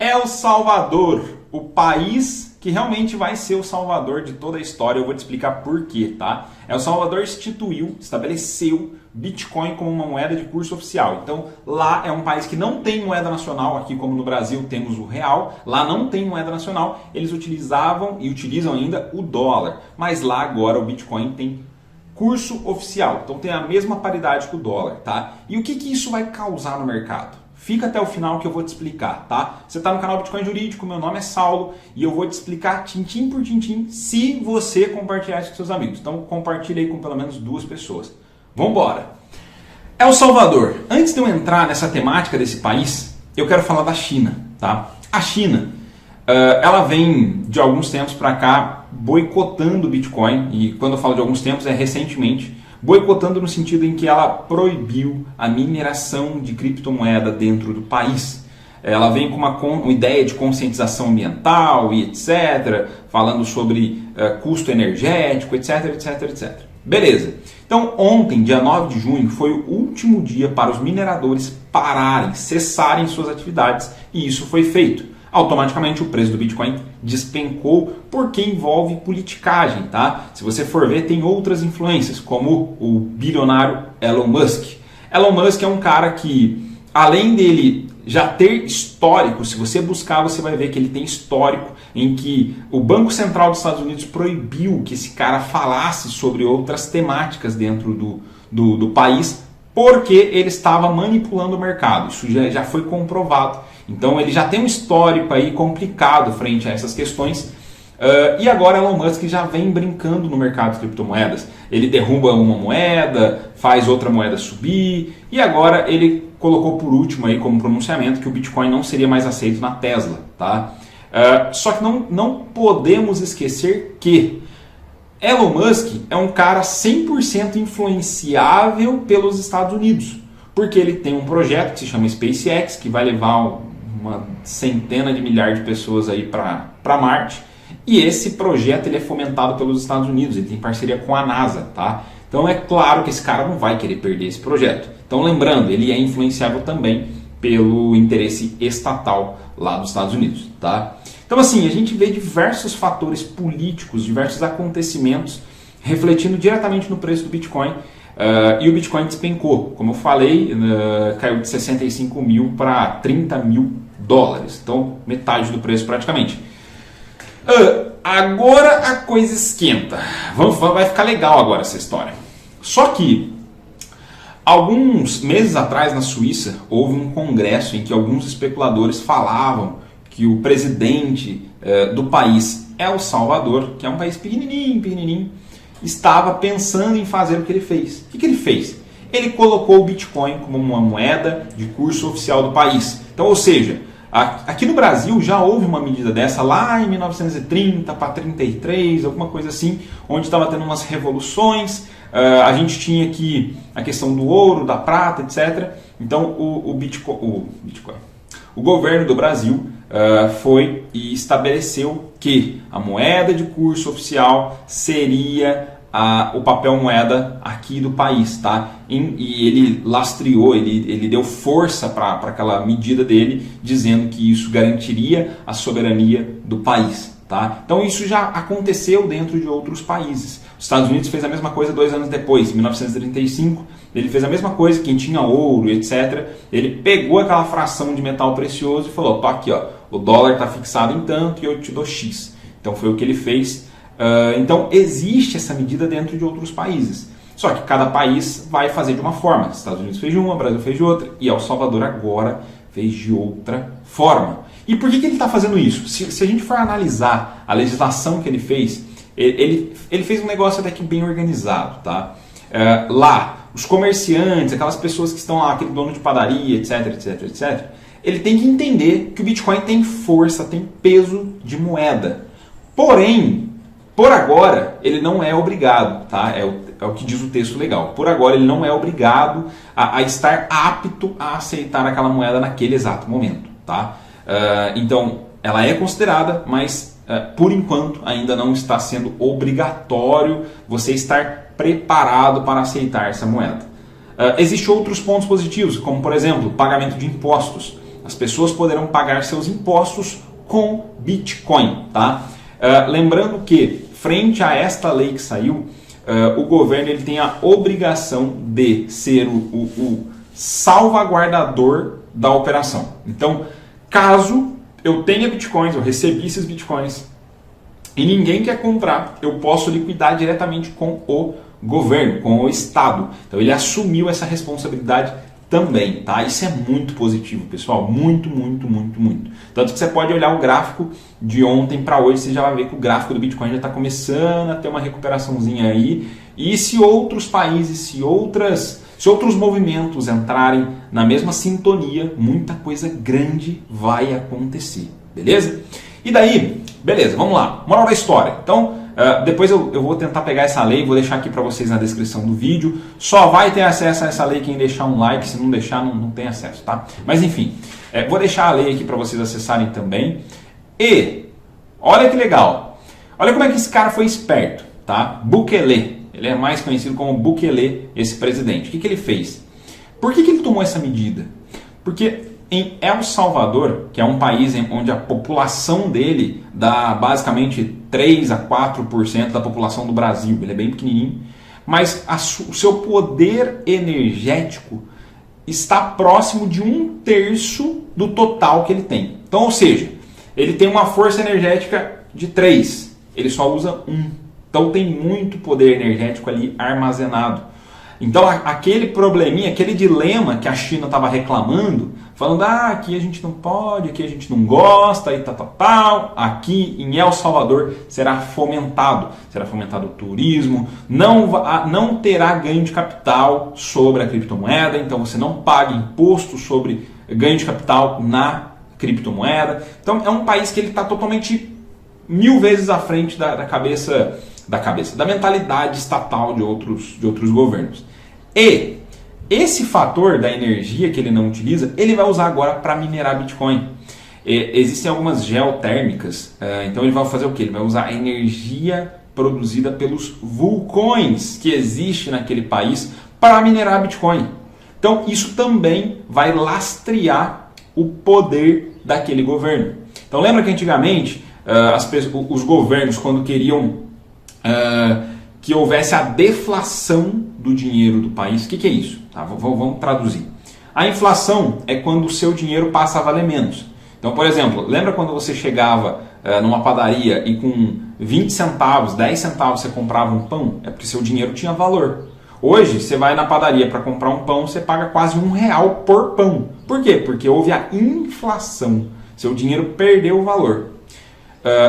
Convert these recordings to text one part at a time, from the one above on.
El Salvador, o país que realmente vai ser o salvador de toda a história. Eu vou te explicar por quê, tá? El Salvador estabeleceu Bitcoin como uma moeda de curso oficial. Então, lá é um país que não tem moeda nacional, aqui como no Brasil temos o real, lá não tem moeda nacional, eles utilizavam e utilizam ainda o dólar. Mas lá agora o Bitcoin tem curso oficial, então tem a mesma paridade que o dólar, tá? E o que isso vai causar no mercado? Fica até o final que eu vou te explicar, tá? Você está no canal Bitcoin Jurídico, meu nome é Saulo e eu vou te explicar tintim por tintim se você compartilhar isso com seus amigos. Então compartilha aí com pelo menos 2 pessoas. Vamos embora! El Salvador. Antes de eu entrar nessa temática desse país, eu quero falar da China, tá? A China, ela vem de alguns tempos para cá boicotando o Bitcoin, e quando eu falo de alguns tempos é recentemente, boicotando no sentido em que ela proibiu a mineração de criptomoeda dentro do país. Ela vem com uma ideia de conscientização ambiental e etc., falando sobre custo energético, etc, etc, etc. Beleza. Então ontem, dia 9 de junho, foi o último dia para os mineradores pararem, cessarem suas atividades, e isso foi feito. Automaticamente o preço do Bitcoin despencou porque envolve politicagem, tá? Se você for ver, tem outras influências, como o bilionário Elon Musk. Elon Musk é um cara que, além dele já ter histórico, se você buscar, você vai ver que ele tem histórico em que o Banco Central dos Estados Unidos proibiu que esse cara falasse sobre outras temáticas dentro do país, porque ele estava manipulando o mercado. Isso já foi comprovado. Então ele já tem um histórico aí complicado frente a essas questões. E agora Elon Musk já vem brincando no mercado de criptomoedas. Ele derruba uma moeda, faz outra moeda subir, e agora ele colocou por último aí como pronunciamento que o Bitcoin não seria mais aceito na Tesla, tá? Só que não podemos esquecer que Elon Musk é um cara 100% influenciável pelos Estados Unidos, porque ele tem um projeto que se chama SpaceX, que vai levar uma centena de milhares de pessoas aí para Marte, e esse projeto ele é fomentado pelos Estados Unidos, ele tem parceria com a NASA, tá? Então é claro que esse cara não vai querer perder esse projeto. Então lembrando, ele é influenciável também pelo interesse estatal lá dos Estados Unidos, tá? Então assim, a gente vê diversos fatores políticos, diversos acontecimentos refletindo diretamente no preço do Bitcoin, e o Bitcoin despencou. Como eu falei, caiu de 65 mil para 30 mil dólares, então metade do preço praticamente. Agora a coisa esquenta, vai ficar legal agora essa história. Só que alguns meses atrás na Suíça houve um congresso em que alguns especuladores falavam que o presidente do país El Salvador, que é um país pequenininho, estava pensando em fazer o que ele fez. O que ele fez? Ele colocou o Bitcoin como uma moeda de curso oficial do país. Então, ou seja, aqui no Brasil já houve uma medida dessa lá em 1930 para 33, alguma coisa assim, onde estava tendo umas revoluções. A gente tinha aqui a questão do ouro, da prata, etc. Então o governo do Brasil foi e estabeleceu que a moeda de curso oficial seria o papel moeda aqui do país, tá? E ele lastreou, ele deu força para aquela medida dele, dizendo que isso garantiria a soberania do país, tá? Então isso já aconteceu dentro de outros países. Os Estados Unidos fez a mesma coisa 2 anos depois, em 1935, ele fez a mesma coisa, quem tinha ouro, etc. Ele pegou aquela fração de metal precioso e falou, tá aqui, ó, o dólar está fixado em tanto e eu te dou X. Então foi o que ele fez. Então existe essa medida dentro de outros países. Só que cada país vai fazer de uma forma. Os Estados Unidos fez de uma, o Brasil fez de outra, e El Salvador agora fez de outra forma. E por que ele está fazendo isso? Se a gente for analisar a legislação que ele fez, ele fez um negócio até que bem organizado, tá? Lá, os comerciantes, aquelas pessoas que estão lá, aquele dono de padaria, etc, etc, etc, ele tem que entender que o Bitcoin tem força, tem peso de moeda. Porém, por agora, ele não é obrigado, tá? É o que diz o texto legal. Por agora, ele não é obrigado a estar apto a aceitar aquela moeda naquele exato momento, tá? Então, ela é considerada, mas por enquanto ainda não está sendo obrigatório você estar preparado para aceitar essa moeda. Existem outros pontos positivos, como por exemplo, pagamento de impostos. As pessoas poderão pagar seus impostos com Bitcoin, tá? Lembrando que, frente a esta lei que saiu, o governo ele tem a obrigação de ser o salvaguardador da operação. Então, caso eu tenha bitcoins, eu recebi esses bitcoins e ninguém quer comprar, eu posso liquidar diretamente com o governo, com o Estado. Então ele assumiu essa responsabilidade também, tá? Isso é muito positivo, pessoal, muito, muito, muito, muito. Tanto que você pode olhar o gráfico de ontem para hoje, você já vai ver que o gráfico do Bitcoin já está começando a ter uma recuperaçãozinha aí. E se outros países, se outros movimentos entrarem na mesma sintonia, muita coisa grande vai acontecer, beleza? E daí, beleza, vamos lá, moral da história. Então, depois eu vou tentar pegar essa lei, vou deixar aqui para vocês na descrição do vídeo. Só vai ter acesso a essa lei quem deixar um like, se não deixar não tem acesso, tá? Mas enfim, vou deixar a lei aqui para vocês acessarem também. E, olha que legal, olha como é que esse cara foi esperto, tá? Bukele, ele é mais conhecido como Bukele, esse presidente. O que ele fez? Por que ele tomou essa medida? Porque em El Salvador, que é um país onde a população dele dá basicamente 3 a 4% da população do Brasil, ele é bem pequenininho, mas o seu poder energético está próximo de 1/3 do total que ele tem. Então, ou seja, ele tem uma força energética de 3, ele só usa 1. Então tem muito poder energético ali armazenado. Então aquele probleminha, aquele dilema que a China estava reclamando, falando, aqui a gente não pode, aqui a gente não gosta, e tal, aqui em El Salvador será fomentado o turismo, não terá ganho de capital sobre a criptomoeda, então você não paga imposto sobre ganho de capital na criptomoeda. Então é um país que ele está totalmente 1000 vezes à frente da mentalidade estatal de outros governos. E esse fator da energia que ele não utiliza, ele vai usar agora para minerar Bitcoin. Existem algumas geotérmicas, então ele vai fazer o quê? Ele vai usar a energia produzida pelos vulcões que existem naquele país para minerar Bitcoin. Então isso também vai lastrear o poder daquele governo. Então lembra que antigamente os governos, quando queriam que houvesse a deflação do dinheiro do país. O que é isso? Tá, vamos traduzir. A inflação é quando o seu dinheiro passa a valer menos. Então, por exemplo, lembra quando você chegava numa padaria e com 20 centavos, 10 centavos você comprava um pão? É porque seu dinheiro tinha valor. Hoje, você vai na padaria para comprar um pão, você paga quase R$1 por pão. Por quê? Porque houve a inflação. Seu dinheiro perdeu o valor.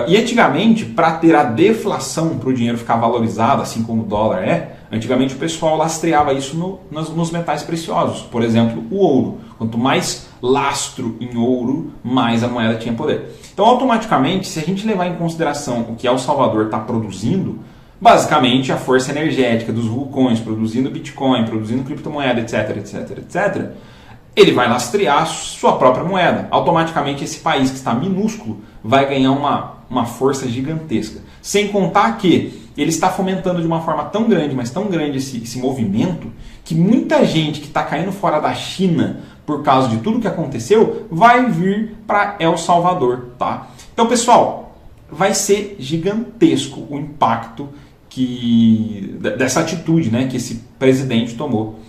E antigamente, para ter a deflação, para o dinheiro ficar valorizado, assim como o dólar antigamente o pessoal lastreava isso nos metais preciosos. Por exemplo, o ouro. Quanto mais lastro em ouro, mais a moeda tinha poder. Então, automaticamente, se a gente levar em consideração o que El Salvador está produzindo, basicamente a força energética dos vulcões, produzindo Bitcoin, produzindo criptomoeda, etc, etc, etc, ele vai lastrear sua própria moeda. Automaticamente esse país que está minúsculo vai ganhar uma força gigantesca. Sem contar que ele está fomentando de uma forma tão grande, mas tão grande esse movimento, que muita gente que está caindo fora da China por causa de tudo que aconteceu, vai vir para El Salvador. Tá? Então, pessoal, vai ser gigantesco o impacto dessa atitude, né, que esse presidente tomou.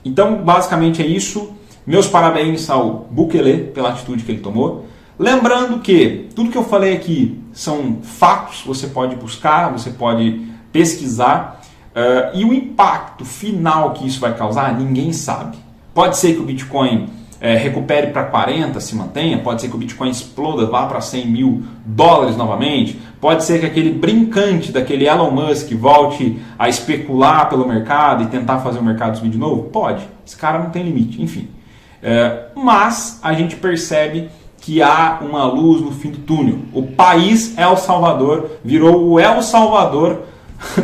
Então, basicamente é isso. Meus parabéns ao Bukele pela atitude que ele tomou. Lembrando que tudo que eu falei aqui são fatos, você pode buscar, você pode pesquisar. E o impacto final que isso vai causar, ninguém sabe. Pode ser que o Bitcoin recupere para 40, se mantenha. Pode ser que o Bitcoin exploda, vá para 100 mil dólares novamente. Pode ser que aquele brincante daquele Elon Musk volte a especular pelo mercado e tentar fazer o mercado subir de novo? Pode. Esse cara não tem limite. Enfim. Mas a gente percebe que há uma luz no fim do túnel. O país El Salvador virou o El Salvador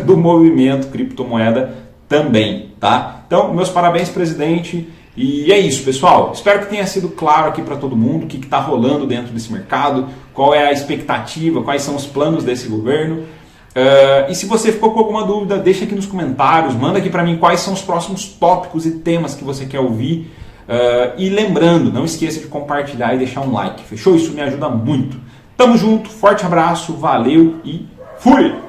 do movimento criptomoeda também. Tá? Então, meus parabéns, presidente. E é isso, pessoal. Espero que tenha sido claro aqui para todo mundo o que está rolando dentro desse mercado, qual é a expectativa, quais são os planos desse governo. E se você ficou com alguma dúvida, deixa aqui nos comentários, manda aqui para mim quais são os próximos tópicos e temas que você quer ouvir. E lembrando, não esqueça de compartilhar e deixar um like. Fechou? Isso me ajuda muito. Tamo junto, forte abraço, valeu e fui!